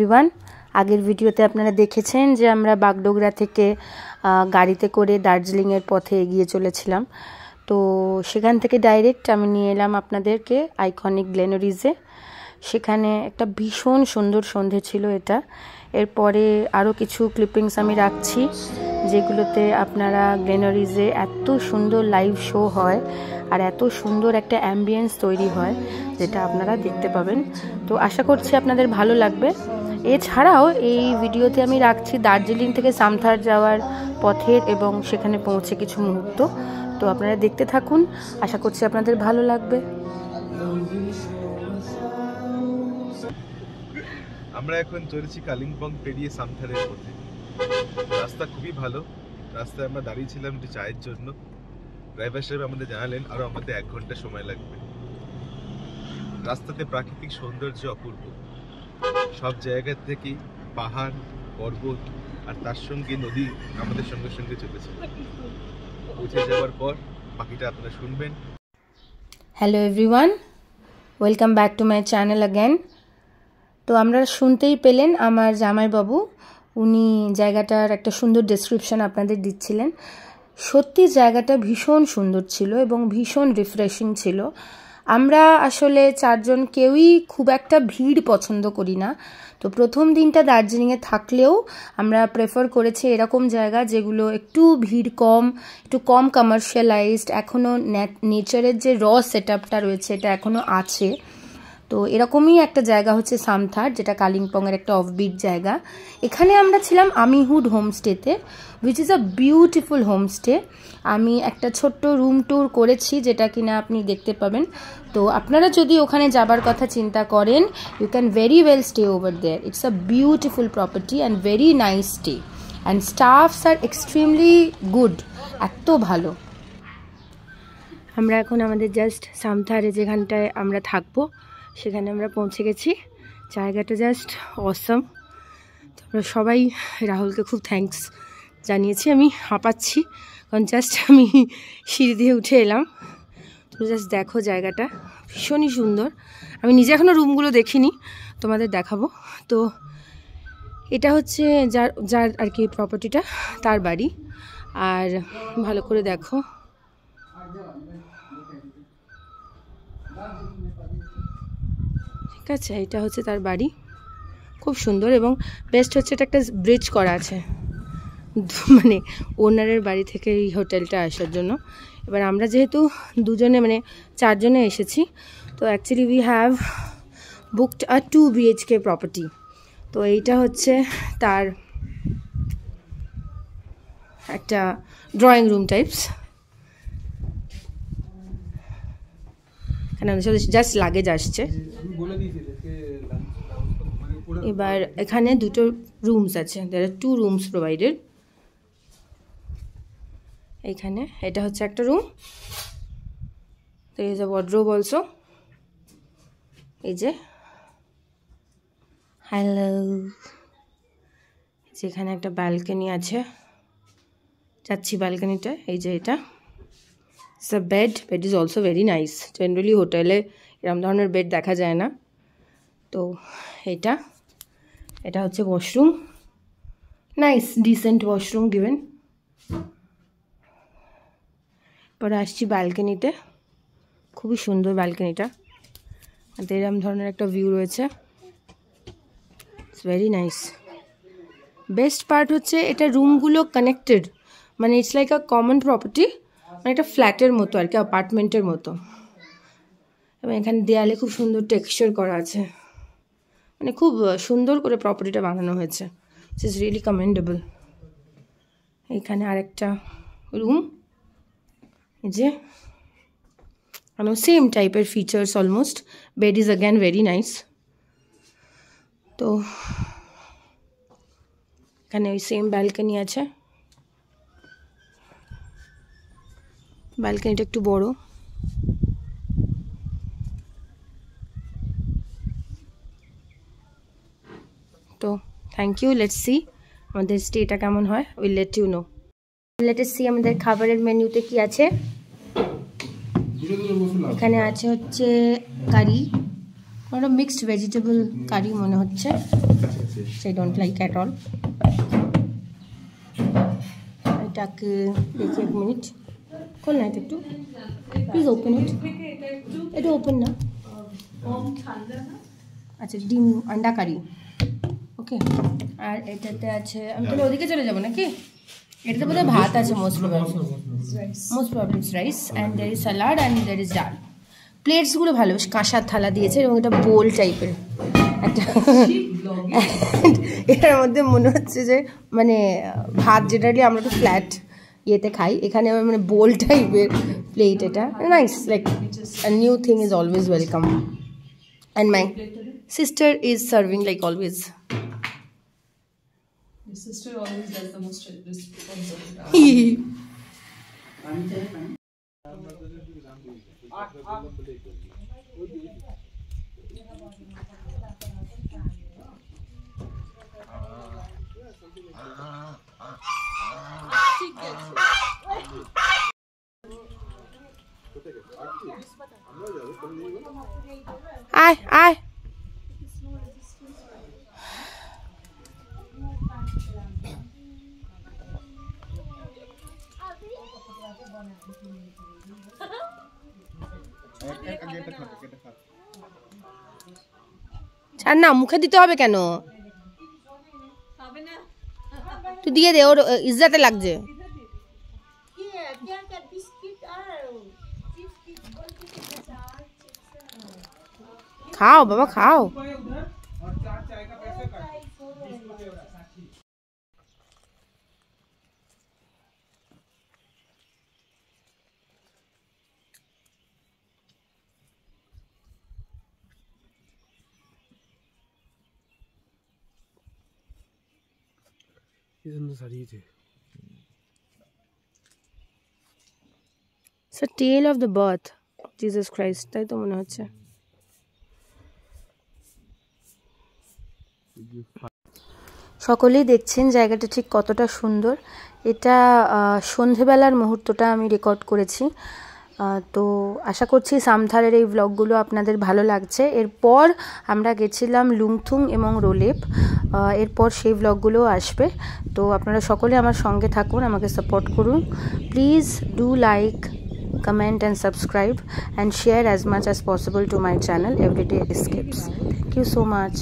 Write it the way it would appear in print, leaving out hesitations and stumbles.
Everyone, আগের ভিডিওতে আপনারা দেখেছেন যে আমরা বাগডোগরা থেকে গাড়িতে করে দার্জিলিংয়ের পথে এগিয়ে চলেছিলাম। তো সেখান থেকে ডাইরেক্ট আমি নিয়ে এলাম আপনাদেরকে আইকনিক গ্লেনরিজে। সেখানে একটা ভীষণ সুন্দর সন্ধে ছিল এটা। এরপরে আরও কিছু ক্লিপিংস আমি রাখছি যেগুলোতে আপনারা গ্লেনরিজে এত সুন্দর লাইভ শো হয় আর এত সুন্দর একটা অ্যাম্বিয়েন্স তৈরি হয় যেটা আপনারা দেখতে পাবেন। তো আশা করছি আপনাদের ভালো লাগবে। এছাড়াও এই ভিডিওতে আমি রাখছি দার্জিলিং থেকে সামথার যাওয়ার পথের এবং সেখানে পৌঁছে কিছু মুহূর্ত। তো আপনারা দেখতে থাকুন, আশা করছি আপনাদের ভালো লাগবে। আমরা এখন চলেছি কালিম্পং পেরিয়ে সামথারের পথে। রাস্তা খুবই ভালো। রাস্তায় আমরা দাঁড়িয়েছিলাম একটু চায়ের জন্য। ড্রাইভার সাহেব আমাদের জানালেন আরো আমাদের 1 ঘন্টা সময় লাগবে। রাস্তাতে প্রাকৃতিক সৌন্দর্য অপূর্ব। সব জায়গা থেকে পাহাড়, পর্বত আর তার সঙ্গে নদী আমাদের সঙ্গে সঙ্গে চলেছে। পৌঁছে যাওয়ার পর বাকিটা আপনারা শুনবেন। Hello everyone, welcome back to my channel again. তো আমরা শুনতেই পেলেন আমার জামাইবাবু, উনি জায়গাটার একটা সুন্দর ডেসক্রিপশন আপনাদের দিচ্ছিলেন। সত্যি জায়গাটা ভীষণ সুন্দর ছিল এবং ভীষণ রিফ্রেশিং ছিল। আমরা আসলে 4 জন কেউই খুব একটা ভিড় পছন্দ করি না। তো প্রথম দিনটা দার্জিলিংয়ে থাকলেও আমরা প্রেফার করেছি এরকম জায়গা যেগুলো একটু ভিড় কম, একটু কম কমার্শিয়ালাইজড, এখনও নেচারের যে র সেট আপটা রয়েছে এটা এখনও আছে। তো এরকমই একটা জায়গা হচ্ছে সামথার, যেটা কালিম্পংয়ের একটা অফবিট জায়গা। এখানে আমরা ছিলাম আমিহুড হোমস্টেতে, which is a beautiful homestay. আমি একটা ছোট্ট রুম ট্যুর করেছি যেটা কিনা আপনি দেখতে পাবেন। তো আপনারা যদি ওখানে যাবার কথা চিন্তা করেন, you can very well stay over there. It's a beautiful property and very nice stay and staffs are extremely good, এত ভালো। আমরা এখন আমাদের জাস্ট সামথারে যেখানটায় আমরা থাকবো সেখানে আমরা পৌঁছে গেছি। জায়গাটা জাস্ট অসম। তো আমরা সবাই রাহুলকে খুব থ্যাঙ্কস জানিয়েছি। আমি হাঁপাচ্ছি কারণ জাস্ট আমি সিঁড়ি দিয়ে উঠে এলাম। তো জাস্ট দেখো জায়গাটা ভীষণই সুন্দর। আমি নিজে এখনও রুমগুলো দেখিনি, তোমাদের দেখাবো। তো এটা হচ্ছে যার আর কি প্রপার্টিটা, তার বাড়ি। আর ভালো করে দেখো, ঠিক আছে, এটা হচ্ছে তার বাড়ি। খুব সুন্দর এবং বেস্ট হচ্ছে এটা একটা ব্রিজ করা আছে, মানে ওনারের বাড়ি থেকে এই হোটেলটা আসার জন্য। এবার আমরা যেহেতু দুজনে মানে 4 জনে এসেছি, তো actually we have booked a 2 BHK property. তো এইটা হচ্ছে তার একটা ড্রয়িং রুম টাইপস। এখানে জাস্ট লাগেজ আসছে। এবার এখানে 2টো রুমস আছে, there are 2 rooms provided. এইখানে এটা হচ্ছে একটা room, there is a wardrobe also. এই যে হ্যালো, যেখানে একটা ব্যালকনি আছে, যাচ্ছি ব্যালকনিটা। এই যে এটা it's a bed is also very nice. Generally হোটেলে এরকম ধরনের বেড দেখা যায় না। তো এটা হচ্ছে washroom, nice decent washroom given. পরে আসছি ব্যালকনিতে, খুবই সুন্দর ব্যালকনিটা, আর এরকম ধরনের একটা ভিউ রয়েছে, it's very nice. Best part হচ্ছে এটা রুমগুলো কানেক্টেড, মানে it's like a common property, মানে একটা ফ্ল্যাটের মতো আর কি, অ্যাপার্টমেন্টের মতো। এবং এখানে দেয়ালে খুব সুন্দর টেক্সচার করা আছে, মানে খুব সুন্দর করে প্রপার্টিটা বানানো হয়েছে, ইটস ইজ রিয়েলি কমেন্ডেবল। এখানে আরেকটা রুম, এই যে সেম টাইপের features almost. Bed is again very nice. তো এখানে ওই সেম ব্যালকনি আছে, ব্যালকনিটা একটু বড়। তো থ্যাংক ইউ, লেটস সি আমাদের স্টেটা কেমন হয়, will let you know. Let's see আমাদের খাবারের মেনুতে কি আছে। এখানে আছে হচ্ছে কারি, ওটা মিক্সড ভেজিটেবল কারি মনে হচ্ছে। I don't like at all. এটাকে দেখি এক মিনিট, খোল না এটা একটু, প্লিজ ওপেন ইট, এটা ওপেন না। আচ্ছা, ডিম আন্ডা কারি, ওকে। আর এটাতে আছে, আমি তাহলে ওদিকে চলে যাবো নাকি? এটাতে বোধহয় ভাত আছে, most probably rice, and there is salad and there is dal. প্লেটসগুলো ভালো, বেশ কাঁসার থালা দিয়েছে এবং এটা বোল টাইপের একটা। এটার মধ্যে মনে হচ্ছে যে মানে ভাত জেনারেলি আমরা তো ফ্ল্যাট ইয়েতে খাই, এখানে মানে বোল টাইপের প্লেট। এটা nice, like a new thing is always welcome. And my sister is serving like always. Your sister always does the most responsible task. আয় আয়, ছাড় না, মুখে দিতে হবে কেন? তুই দিয়ে দে, ওর ইজ্জাতে লাগছে। খাও বাবা, খাও। It's a tale of the birth Jesus Christ, তাই তো মনে হচ্ছে। সকলেই দেখছেন জায়গাটা ঠিক কতটা সুন্দর। এটা সন্ধেবেলার মুহূর্তটা আমি রেকর্ড করেছি। তো আশা করছি সামথারের এই ব্লগগুলো আপনাদের ভালো লাগছে। এরপর আমরা গেছিলাম লুংথুং এবং রোলেপ, এরপর সেই ব্লগগুলোও আসবে। তো আপনারা সকলে আমার সঙ্গে থাকুন, আমাকে সাপোর্ট করুন। Please do like, comment and subscribe and share as much as possible to my channel Everyday Escapes. Thank you so much.